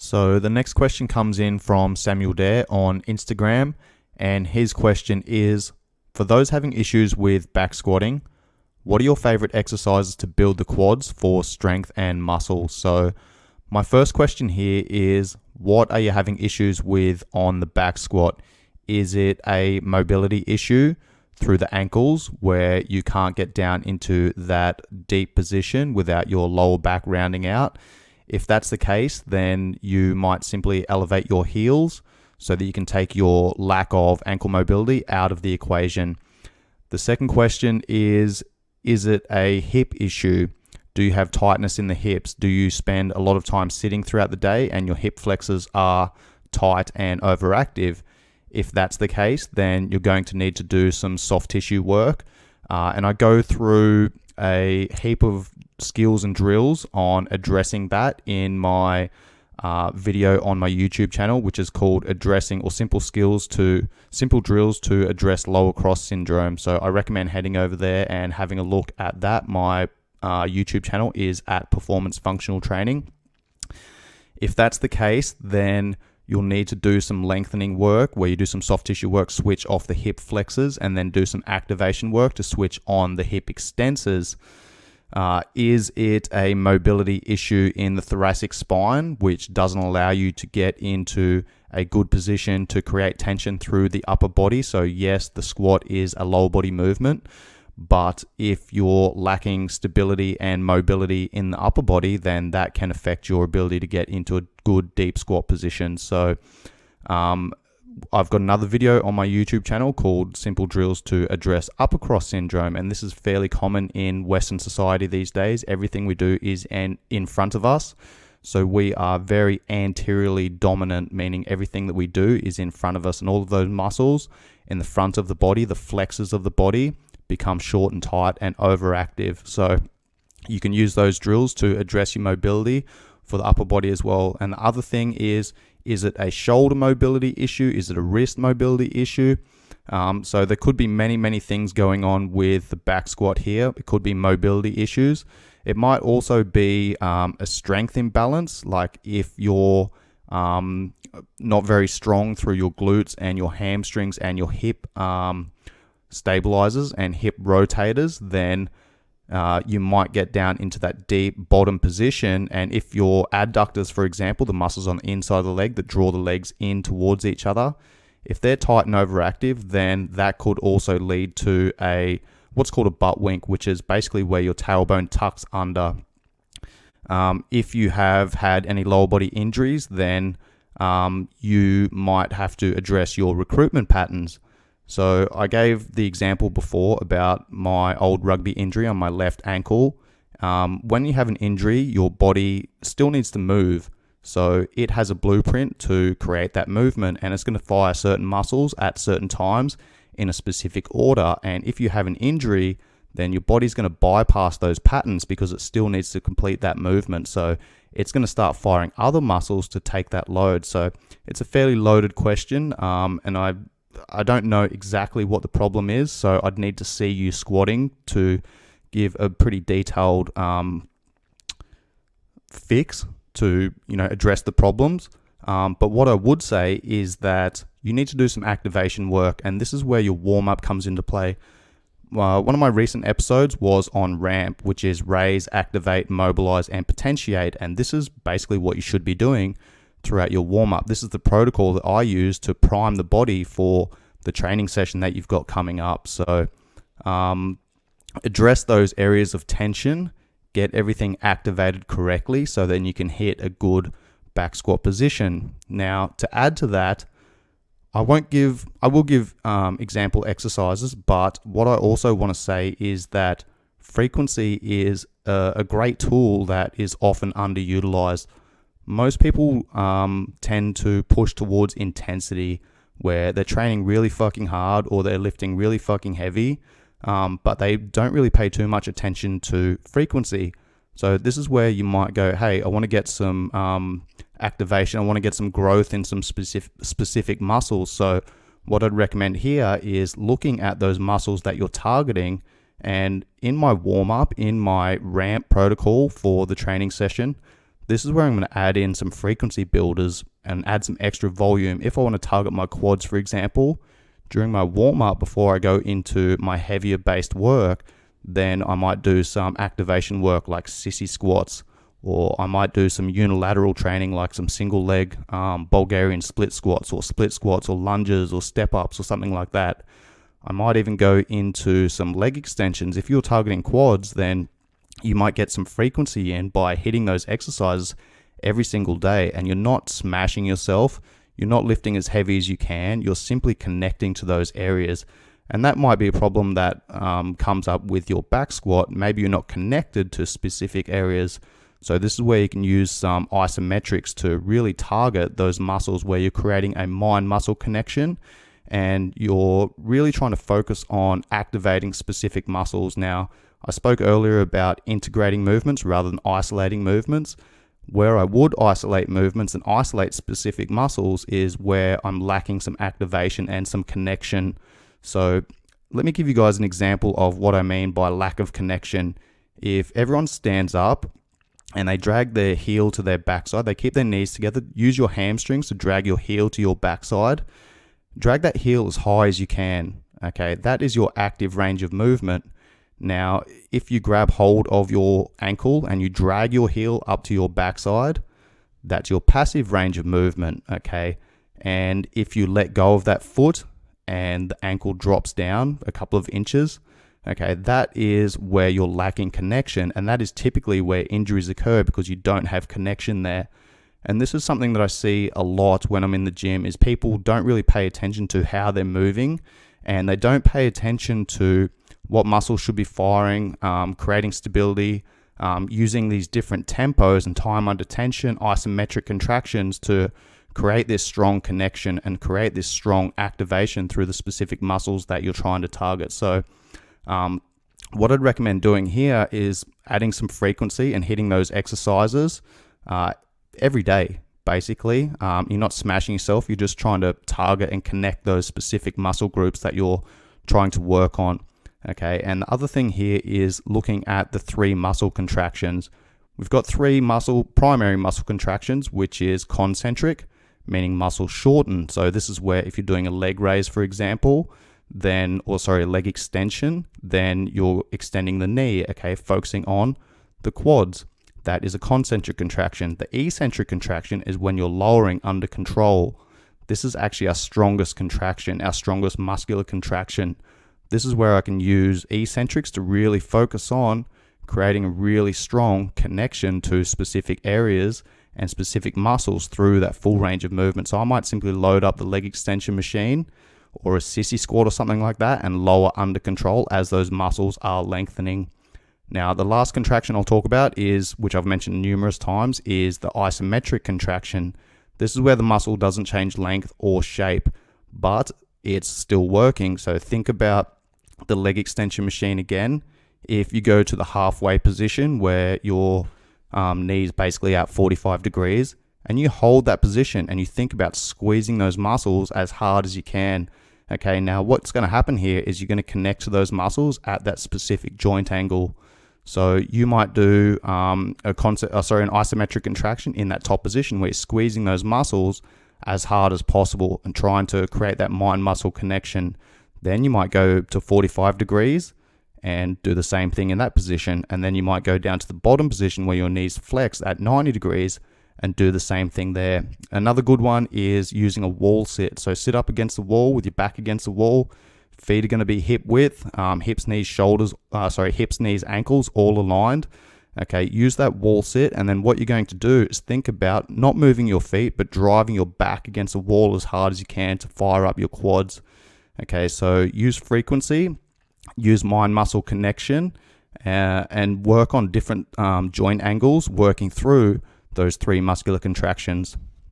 So the next question comes in from Samuel Dare on Instagram, and his question is, for those having issues with back squatting, what are your favorite exercises to build the quads for strength and muscle? So my first question here is, what are you having issues with on the back squat? Is it a mobility issue through the ankles where you can't get down into that deep position without your lower back rounding out? If that's the case, then you might simply elevate your heels so that you can take your lack of ankle mobility out of the equation. The second question is it a hip issue? Do you have tightness in the hips? Do you spend a lot of time sitting throughout the day and your hip flexors are tight and overactive? If that's the case, then you're going to need to do some soft tissue work. And I go through a heap of skills and drills on addressing that in my video on my YouTube channel, which is called Addressing or Simple Drills to Address Lower Cross Syndrome. So I recommend heading over there and having a look at that. My YouTube channel is at Performance Functional Training. If that's the case, then you'll need to do some lengthening work where you do some soft tissue work, switch off the hip flexors, and then do some activation work to switch on the hip extensors. Is it a mobility issue in the thoracic spine, which doesn't allow you to get into a good position to create tension through the upper body? So yes, the squat is a lower body movement, but if you're lacking stability and mobility in the upper body, then that can affect your ability to get into a good deep squat position. So I've got another video on my YouTube channel called Simple Drills to Address Upper Cross Syndrome, and this is fairly common in Western society these days. Everything we do is in front of us. So we are very anteriorly dominant, meaning everything that we do is in front of us, and all of those muscles in the front of the body, the flexors of the body, become short and tight and overactive. So you can use those drills to address your mobility for the upper body as well. And the other thing is it a shoulder mobility issue? Is it a wrist mobility issue? So there could be many things going on with the back squat here. It could be mobility issues. It might also be a strength imbalance, like if you're not very strong through your glutes and your hamstrings and your hip stabilizers and hip rotators, then you might get down into that deep bottom position. And if your adductors, for example, the muscles on the inside of the leg that draw the legs in towards each other, if they're tight and overactive, then that could also lead to what's called a butt wink, which is basically where your tailbone tucks under. If you have had any lower body injuries, then you might have to address your recruitment patterns. So I gave the example before about my old rugby injury on my left ankle. When you have an injury, your body still needs to move. So it has a blueprint to create that movement, and it's going to fire certain muscles at certain times in a specific order. And if you have an injury, then your body's going to bypass those patterns because it still needs to complete that movement. So it's going to start firing other muscles to take that load. So it's a fairly loaded question, and I don't know exactly what the problem is, so I'd need to see you squatting to give a pretty detailed fix to address the problems. But what I would say is that you need to do some activation work, and this is where your warm-up comes into play. One of my recent episodes was on RAMP, which is raise, activate, mobilize, and potentiate, and this is basically what you should be doing throughout your warm-up. This is the protocol that I use to prime the body for the training session that you've got coming up. So address those areas of tension, get everything activated correctly so then you can hit a good back squat position. Now, to add to that, I will give example exercises, but what I also want to say is that frequency is a great tool that is often underutilized. Most people tend to push towards intensity, where they're training really fucking hard or they're lifting really fucking heavy, but they don't really pay too much attention to frequency. So this is where you might go, hey, I want to get some activation. I want to get some growth in some specific muscles. So what I'd recommend here is looking at those muscles that you're targeting. And in my warm-up, in my ramp protocol for the training session, this is where I'm going to add in some frequency builders and add some extra volume. If I want to target my quads, for example, during my warm-up before I go into my heavier based work, then I might do some activation work like sissy squats, or I might do some unilateral training like some single leg Bulgarian split squats or lunges or step ups or something like that. I might even go into some leg extensions. If you're targeting quads, then you might get some frequency in by hitting those exercises every single day, and you're not smashing yourself. You're not lifting as heavy as you can. You're simply connecting to those areas. And that might be a problem that comes up with your back squat. Maybe you're not connected to specific areas. So this is where you can use some isometrics to really target those muscles where you're creating a mind-muscle connection, and you're really trying to focus on activating specific muscles. Now, I spoke earlier about integrating movements rather than isolating movements. Where I would isolate movements and isolate specific muscles is where I'm lacking some activation and some connection. So let me give you guys an example of what I mean by lack of connection. If everyone stands up and they drag their heel to their backside, they keep their knees together, use your hamstrings to drag your heel to your backside. Drag that heel as high as you can. Okay, that is your active range of movement. Now, if you grab hold of your ankle and you drag your heel up to your backside, that's your passive range of movement, okay? And if you let go of that foot and the ankle drops down a couple of inches, okay, that is where you're lacking connection, and that is typically where injuries occur because you don't have connection there. And this is something that I see a lot when I'm in the gym, is people don't really pay attention to how they're moving, and they don't pay attention to what muscles should be firing, creating stability, using these different tempos and time under tension, isometric contractions to create this strong connection and create this strong activation through the specific muscles that you're trying to target. So what I'd recommend doing here is adding some frequency and hitting those exercises every day, basically. You're not smashing yourself, you're just trying to target and connect those specific muscle groups that you're trying to work on. Okay, and the other thing here is looking at the 3 muscle contractions. We've got 3 primary muscle contractions, which is concentric, meaning muscles shorten. So this is where if you're doing a leg raise, for example, a leg extension, then you're extending the knee, okay, focusing on the quads. That is a concentric contraction. The eccentric contraction is when you're lowering under control. This is actually our strongest contraction, our strongest muscular contraction. This is where I can use eccentrics to really focus on creating a really strong connection to specific areas and specific muscles through that full range of movement. So I might simply load up the leg extension machine or a sissy squat or something like that and lower under control as those muscles are lengthening. Now, the last contraction I'll talk about is, which I've mentioned numerous times, is the isometric contraction. This is where the muscle doesn't change length or shape, but it's still working. So think about the leg extension machine again. If you go to the halfway position where your knees basically out 45 degrees and you hold that position and you think about squeezing those muscles as hard as you can. Okay, now what's going to happen here is you're going to connect to those muscles at that specific joint angle. So you might do an isometric contraction in that top position where you're squeezing those muscles as hard as possible and trying to create that mind-muscle connection. Then you might go to 45 degrees and do the same thing in that position. And then you might go down to the bottom position where your knees flex at 90 degrees and do the same thing there. Another good one is using a wall sit. So sit up against the wall with your back against the wall. Feet are going to be hip width, hips, knees, ankles all aligned. Okay, use that wall sit, and then what you're going to do is think about not moving your feet, but driving your back against the wall as hard as you can to fire up your quads. Okay, so use frequency, use mind-muscle connection, and work on different joint angles, working through those 3 muscular contractions.